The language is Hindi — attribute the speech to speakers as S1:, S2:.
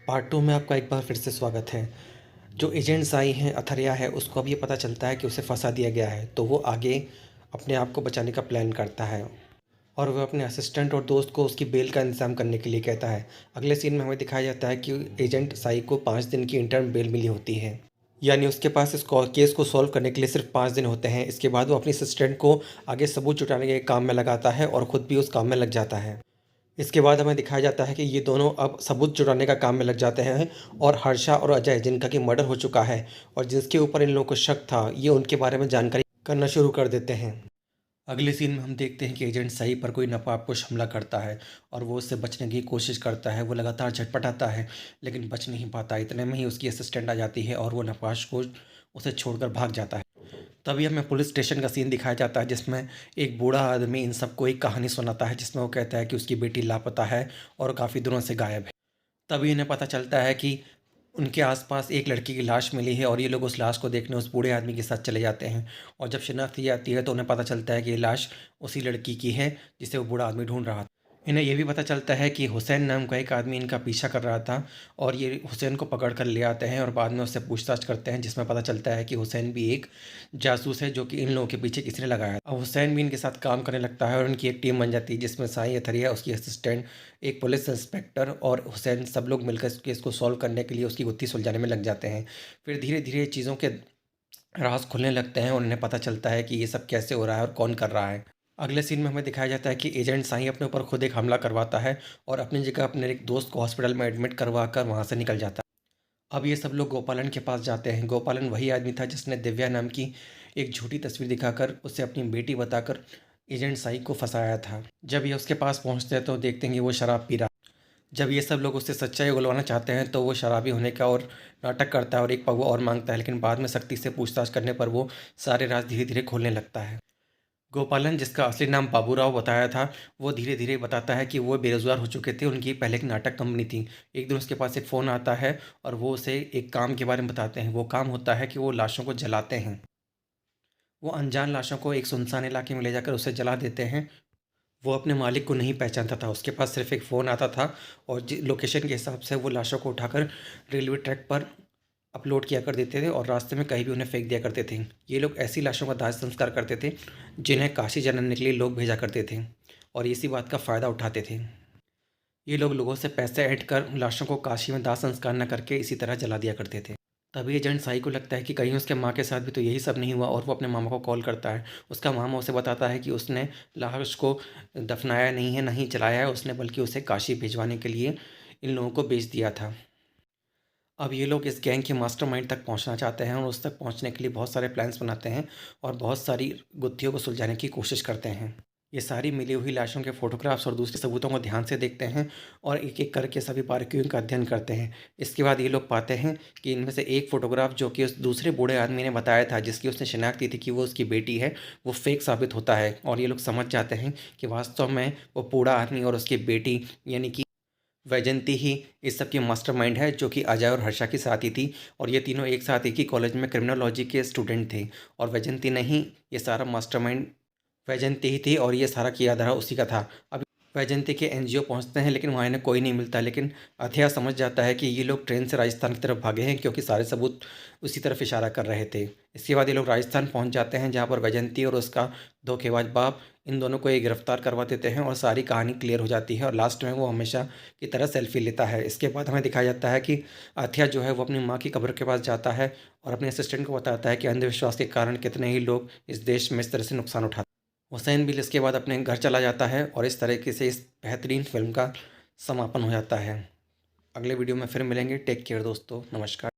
S1: पार्ट 2 में आपका एक बार फिर से स्वागत है। जो एजेंट्स आई हैं अथरिया है, उसको अब ये पता चलता है कि उसे फंसा दिया गया है, तो वो आगे अपने आप को बचाने का प्लान करता है और वह अपने असिस्टेंट और दोस्त को उसकी बेल का इंतज़ाम करने के लिए कहता है। अगले सीन में हमें दिखाया जाता है कि एजेंट साई को 5 दिन की इंटर्म बेल मिली होती है। यानी उसके पास इस केस को सॉल्व करने के लिए सिर्फ 5 दिन होते हैं। इसके बाद वो अपनी असिस्टेंट को आगे सबूत जुटाने के काम में लगाता है और खुद भी उस काम में लग जाता है। इसके बाद हमें दिखाया जाता है कि ये दोनों अब सबूत जुटाने का काम में लग जाते हैं और हर्षा और अजय, जिनका कि मर्डर हो चुका है और जिसके ऊपर इन लोगों को शक था, ये उनके बारे में जानकारी करना शुरू कर देते हैं। अगले सीन में हम देखते हैं कि एजेंट सही पर कोई नकाबपोश हमला करता है और वो उससे बचने की कोशिश करता है। वो लगातार झटपटाता है लेकिन बच नहीं पाता। इतने में ही उसकी असिस्टेंट आ जाती है और वो नक्काश को उसे छोड़कर भाग जाता है। तभी हमें पुलिस स्टेशन का सीन दिखाया जाता है जिसमें एक बूढ़ा आदमी इन सबको एक कहानी सुनाता है जिसमें वो कहता है कि उसकी बेटी लापता है और काफ़ी दिनों से गायब है। तभी इन्हें पता चलता है कि उनके आसपास एक लड़की की लाश मिली है और ये लोग उस लाश को देखने उस बूढ़े आदमी के साथ चले जाते हैं। और जब शिनाख्त की जाती है तो उन्हें पता चलता है कि ये लाश उसी लड़की की है जिसे वो बूढ़ा आदमी ढूंढ रहा था। इन्हें यह भी पता चलता है कि हुसैन नाम का एक आदमी इनका पीछा कर रहा था और ये हुसैन को पकड़ कर ले आते हैं और बाद में उससे पूछताछ करते हैं जिसमें पता चलता है कि हुसैन भी एक जासूस है जो कि इन लोगों के पीछे किसी ने लगाया। अब हुसैन भी इनके साथ काम करने लगता है और उनकी एक टीम बन जाती है जिसमें साई अथरिया, उसकी असिस्टेंट, एक पुलिस इंस्पेक्टर और हुसैन सब लोग मिलकर इस केस को सॉल्व करने के लिए उसकी गुत्थी सुलझाने में लग जाते हैं। फिर धीरे धीरे चीज़ों के राज खुलने लगते हैं और उन्हें पता चलता है कि ये सब कैसे हो रहा है और कौन कर रहा है। अगले सीन में हमें दिखाया जाता है कि एजेंट साई अपने ऊपर खुद एक हमला करवाता है और अपनी जगह अपने एक दोस्त को हॉस्पिटल में एडमिट करवा कर वहाँ से निकल जाता है। अब ये सब लोग गोपालन के पास जाते हैं। गोपालन वही आदमी था जिसने दिव्या नाम की एक झूठी तस्वीर दिखाकर उसे अपनी बेटी बताकर एजेंट साई को फंसाया था। जब ये उसके पास पहुँचते हैं तो देखते हैं कि वो शराब पी रहा। जब ये सब लोग उससे सच्चाई उगलवाना चाहते हैं तो वो शराबी होने का और नाटक करता है और एक पगवा और मांगता है, लेकिन बाद में सख्ती से पूछताछ करने पर वो सारे राज धीरे धीरे खोलने लगता है। गोपालन, जिसका असली नाम बाबूराव बताया था, वो धीरे धीरे बताता है कि वो बेरोजगार हो चुके थे। उनकी पहले एक नाटक कंपनी थी। एक दिन उसके पास एक फ़ोन आता है और वो उसे एक काम के बारे में बताते हैं। वो काम होता है कि वो लाशों को जलाते हैं। वो अनजान लाशों को एक सुनसान इलाके में ले जाकर उसे जला देते हैं। वो अपने मालिक को नहीं पहचानता था। उसके पास सिर्फ एक फ़ोन आता था और लोकेशन के हिसाब से वो लाशों को उठाकर रेलवे ट्रैक पर अपलोड किया कर देते थे और रास्ते में कहीं भी उन्हें फेंक दिया करते थे। ये लोग ऐसी लाशों का दाह संस्कार करते थे जिन्हें काशी जलाने के लिए लोग भेजा करते थे और इसी बात का फ़ायदा उठाते थे। ये लोग लोगों से पैसे ऐंठ कर लाशों को काशी में दाह संस्कार न करके इसी तरह जला दिया करते थे। तभी एजेंट साई को लगता है कि कहीं उसके माँ के साथ भी तो यही सब नहीं हुआ और वो अपने मामा को कॉल करता है। उसका मामा उसे बताता है कि उसने लाश को दफनाया नहीं है, नहीं जलाया है उसने, बल्कि उसे काशी भिजवाने के लिए इन लोगों को बेच दिया था। अब ये लोग इस गैंग के मास्टरमाइंड तक पहुंचना चाहते हैं और उस तक पहुंचने के लिए बहुत सारे प्लान्स बनाते हैं और बहुत सारी गुत्थियों को सुलझाने की कोशिश करते हैं। ये सारी मिली हुई लाशों के फोटोग्राफ्स और दूसरे सबूतों को ध्यान से देखते हैं और एक एक करके सभी बारीकियों का अध्ययन करते हैं। इसके बाद ये लोग पाते हैं कि इनमें से एक फ़ोटोग्राफ जो कि उस दूसरे बूढ़े आदमी ने बताया था, जिसकी उसने शिनाख्त की थी कि वो उसकी बेटी है, वो फेक साबित होता है और ये लोग समझ जाते हैं कि वास्तव में वो बूढ़ा आदमी और उसकी बेटी यानी कि वैजंती ही इस सब की मास्टरमाइंड है, जो कि अजय और हर्षा की साथी थी और ये तीनों एक साथ एक ही कॉलेज में क्रिमिनोलॉजी के स्टूडेंट थे और वैजंती ने ही ये सारा मास्टरमाइंड वैजंती ही थी और ये सारा किया धरा उसी का था। अब वैजंती के एनजीओ पहुंचते हैं लेकिन वहाँ इन्हें कोई नहीं मिलता, लेकिन अथया समझ जाता है कि ये लोग ट्रेन से राजस्थान की तरफ भागे हैं क्योंकि सारे सबूत उसी तरफ इशारा कर रहे थे। इसके बाद ये लोग राजस्थान पहुंच जाते हैं जहाँ पर वैजंती और उसका धोखेबाज बाप इन दोनों को ये गिरफ्तार करवा देते हैं और सारी कहानी क्लियर हो जाती है और लास्ट में वो हमेशा की तरह सेल्फी लेता है। इसके बाद हमें दिखाया जाता है कि अथया जो है वो अपनी माँ की कब्र के पास जाता है और अपने असिस्टेंट को बताता है कि अंधविश्वास के कारण कितने ही लोग इस देश में इस तरह से नुकसान उठाते हैं। हुसैन बिल इसके बाद अपने घर चला जाता है और इस तरीके से इस बेहतरीन फिल्म का समापन हो जाता है। अगले वीडियो में फिर मिलेंगे। टेक केयर दोस्तों, नमस्कार।